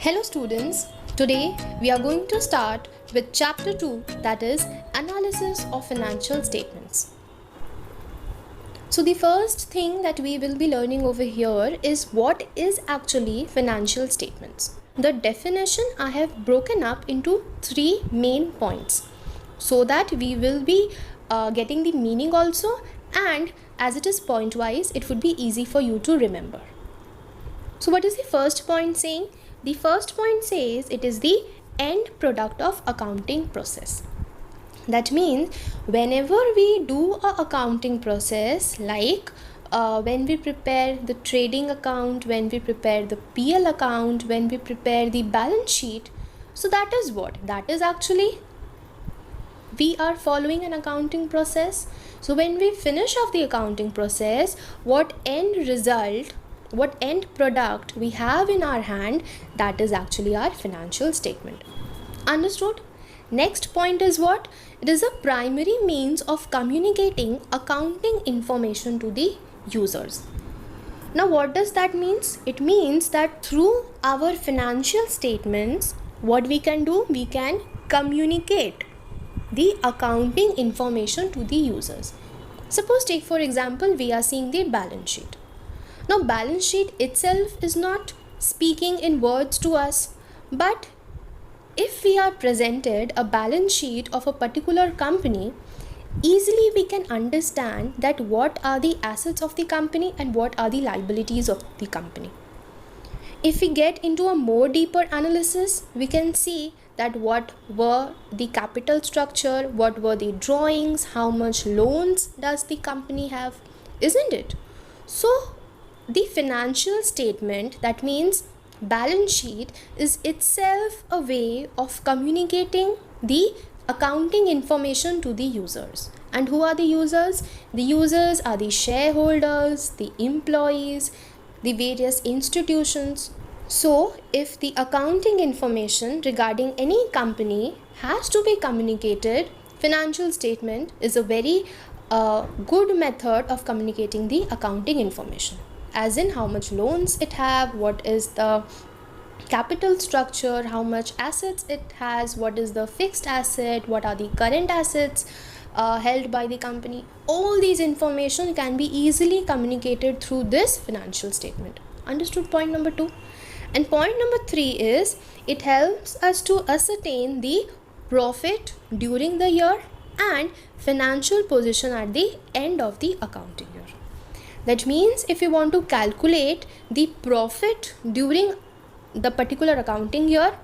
Hello students, today we are going to start with chapter 2, that is analysis of financial statements. So the first thing that we will be learning over here is what is actually financial statements. The definition I have broken up into 3 main points so that we will be getting the meaning also, and as it is point wise it would be easy for you to remember. So what is the first point saying? The first point says it is the end product of accounting process. That means whenever we do a accounting process, like when we prepare the trading account, when we prepare the PL account, when we prepare the balance sheet, so that is what? That is actually we are following an accounting process. So when we finish off the accounting process, what end result, what end product we have in our hand, that is actually our financial statement. Understood? Next point is what? It is a primary means of communicating accounting information to the users. Now what does that mean? It means that through our financial statements, what we can do? We can communicate the accounting information to the users. Suppose take for example, we are seeing the balance sheet. Now balance sheet itself is not speaking in words to us, but if we are presented a balance sheet of a particular company, easily we can understand that what are the assets of the company and what are the liabilities of the company. If we get into a more deeper analysis, we can see that what were the capital structure, what were the drawings, how much loans does the company have, isn't it? So the financial statement, that means balance sheet, is itself a way of communicating the accounting information to the users. And who are the users? The users are the shareholders, the employees, the various institutions. So if the accounting information regarding any company has to be communicated, financial statement is a very good method of communicating the accounting information. As in how much loans it have, what is the capital structure, how much assets it has, what is the fixed asset, what are the current assets held by the company. All these information can be easily communicated through this financial statement. Understood point number 2? And point number 3 is it helps us to ascertain the profit during the year and financial position at the end of the accounting year. That means if you want to calculate the profit during the particular accounting year,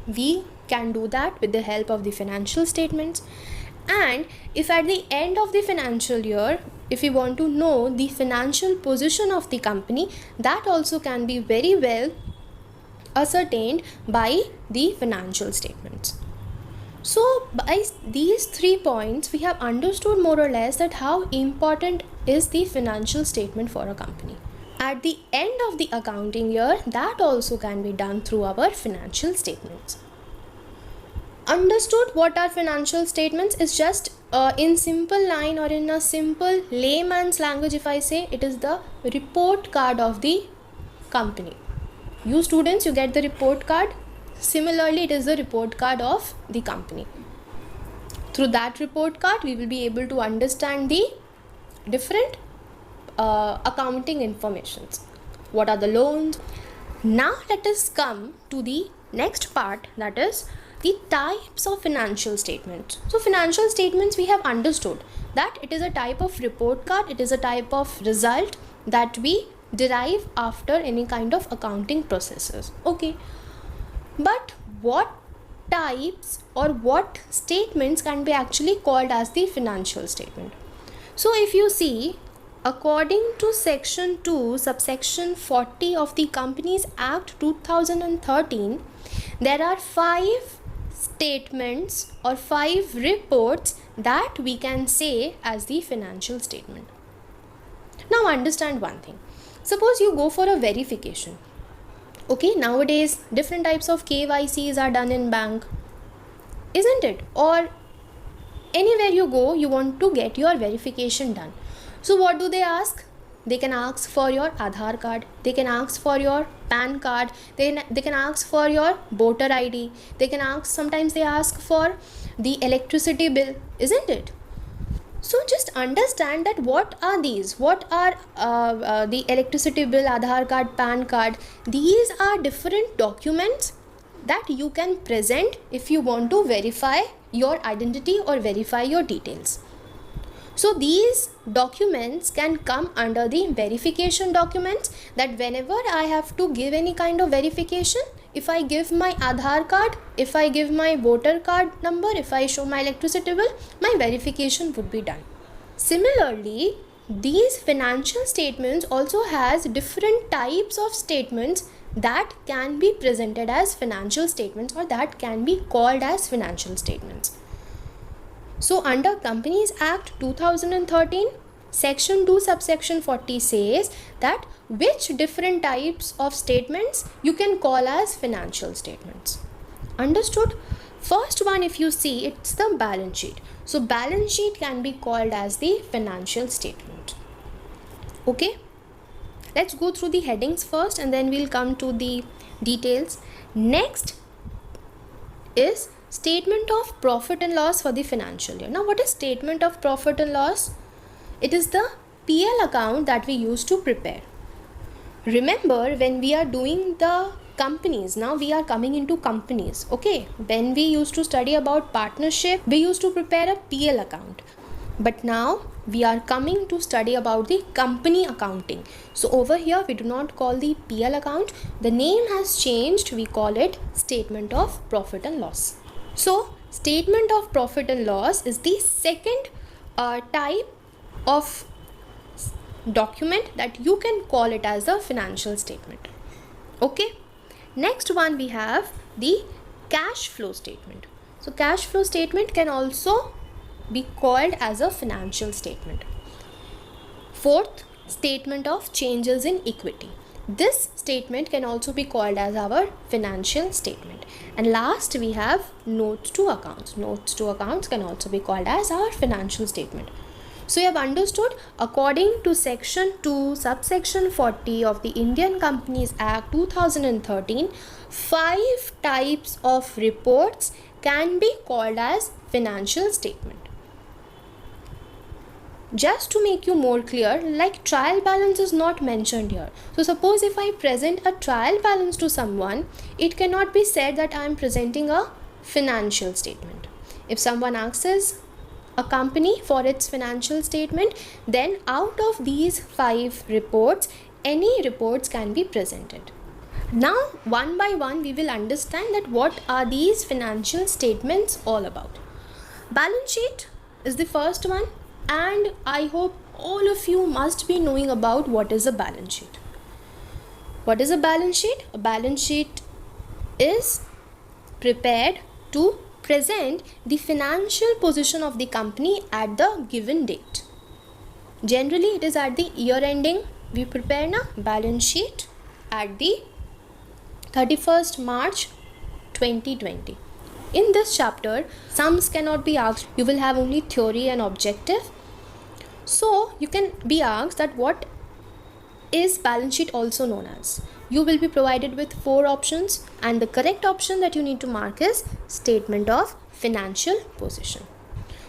we can do that with the help of the financial statements. And if at the end of the financial year, if we want to know the financial position of the company, that also can be very well ascertained by the financial statements. So by these 3 points, we have understood more or less that how important is the financial statement for a company. At the end of the accounting year, that also can be done through our financial statements. Understood what are financial statements is just in simple line or in a simple layman's language, if I say, it is the report card of the company. You students, you get the report card. Similarly, it is the report card of the company. Through that report card, we will be able to understand the different accounting informations. What are the loans? Now let us come to the next part, that is the types of financial statements. So financial statements, we have understood that it is a type of report card, it is a type of result that we derive after any kind of accounting processes. Okay. But what types or what statements can be actually called as the financial statement? So if you see, according to section 2 subsection 40 of the Companies Act 2013, there are 5 statements or 5 reports that we can say as the financial statement. Now understand one thing. Suppose you go for a verification. Okay, nowadays different types of KYCs are done in bank, isn't it? Or anywhere you go, you want to get your verification done. So what do they ask? They can ask for your Aadhaar card, they can ask for your PAN card, they can ask for your voter ID, they can ask, sometimes they ask for the electricity bill, isn't it? So just understand that what are these, what are the electricity bill, Aadhaar card, PAN card. These are different documents that you can present if you want to verify your identity or verify your details. So these documents can come under the verification documents, that whenever I have to give any kind of verification, if I give my Aadhaar card, if I give my voter card number, if I show my electricity bill, my verification would be done. Similarly, these financial statements also has different types of statements that can be presented as financial statements, or that can be called as financial statements. So under Companies Act 2013, Section 2 subsection 40 says that which different types of statements you can call as financial statements. Understood? First one, if you see, it's the balance sheet. So balance sheet can be called as the financial statement. Okay? Let's go through the headings first and then we'll come to the details. Next is statement of profit and loss for the financial year. Now what is statement of profit and loss? It is the PL account that we used to prepare. Remember, when we are doing the companies, now we are coming into companies, okay? When we used to study about partnership, we used to prepare a PL account. But now we are coming to study about the company accounting. So over here we do not call the PL account. The name has changed. We call it statement of profit and loss. So statement of profit and loss is the second type of document that you can call it as a financial statement. Okay. Next one, we have the cash flow statement. So cash flow statement can also be called as a financial statement. Fourth, statement of changes in equity. This statement can also be called as our financial statement. And last, we have notes to accounts. Notes to accounts can also be called as our financial statement. So you have understood, according to Section 2 subsection 40 of the Indian Companies Act 2013, 5 types of reports can be called as financial statement. Just to make you more clear, like trial balance is not mentioned here. So suppose if I present a trial balance to someone, it cannot be said that I am presenting a financial statement. If someone asks a company for its financial statement, then out of these 5 reports, any reports can be presented. Now one by one we will understand that what are these financial statements all about. Balance sheet is the first one, and I hope all of you must be knowing about what is a balance sheet. What is a balance sheet? A balance sheet is prepared to present the financial position of the company at the given date. Generally, it is at the year ending. We prepare a balance sheet at the 31st March 2020. In this chapter, sums cannot be asked. You will have only theory and objective. So, you can be asked that what is balance sheet also known as. You will be provided with 4 options, and the correct option that you need to mark is statement of financial position.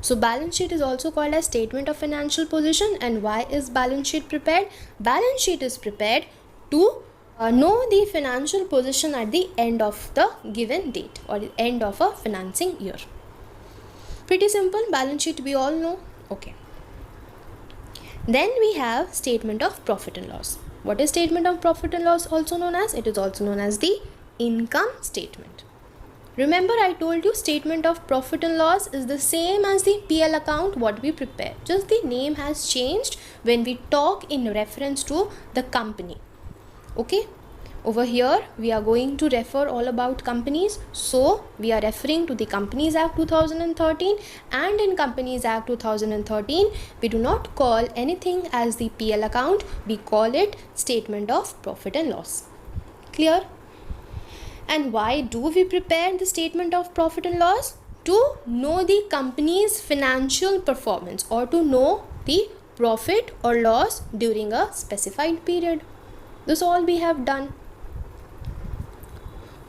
So balance sheet is also called as statement of financial position. And why is balance sheet prepared? Balance sheet is prepared to know the financial position at the end of the given date or the end of a financing year. Pretty simple. Balance sheet we all know. Okay. Then we have statement of profit and loss. What is statement of profit and loss also known as? It is also known as the income statement. Remember, I told you statement of profit and loss is the same as the PL account what we prepare. Just the name has changed when we talk in reference to the company. Okay. Over here, we are going to refer all about companies. So, we are referring to the Companies Act 2013, and in Companies Act 2013, we do not call anything as the PL account. We call it statement of profit and loss. Clear? And why do we prepare the statement of profit and loss? To know the company's financial performance or to know the profit or loss during a specified period. This all we have done.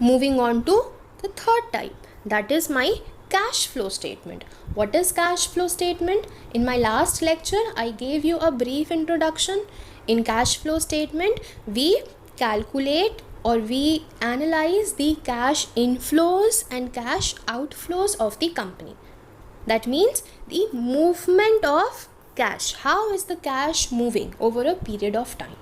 Moving on to the third type, that is my cash flow statement. What is cash flow statement? In my last lecture, I gave you a brief introduction. In cash flow statement, we calculate or we analyze the cash inflows and cash outflows of the company. That means the movement of cash. How is the cash moving over a period of time?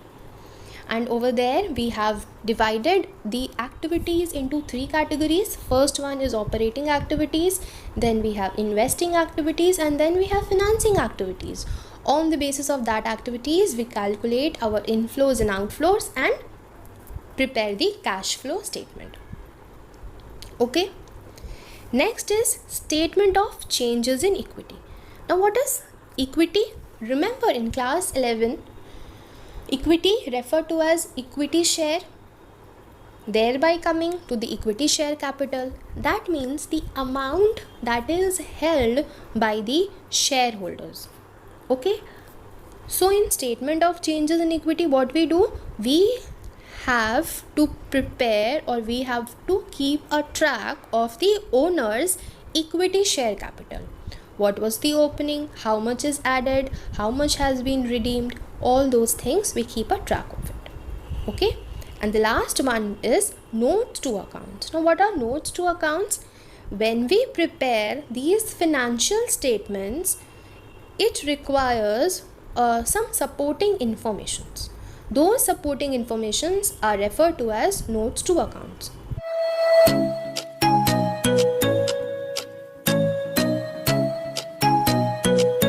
And over there we have divided the activities into three categories. First one is operating activities, then we have investing activities, and then we have financing activities. On the basis of that activities, we calculate our inflows and outflows and prepare the cash flow statement. Okay. Next is statement of changes in equity. Now what is equity? Remember in class 11, equity referred to as equity share, thereby coming to the equity share capital. That means the amount that is held by the shareholders. Okay. So in statement of changes in equity, what we do? We have to prepare or we have to keep a track of the owner's equity share capital. What was the opening, how much is added, how much has been redeemed, all those things we keep a track of it. Okay. And the last one is notes to accounts. Now what are notes to accounts? When we prepare these financial statements, it requires some supporting informations. Those supporting informations are referred to as notes to accounts.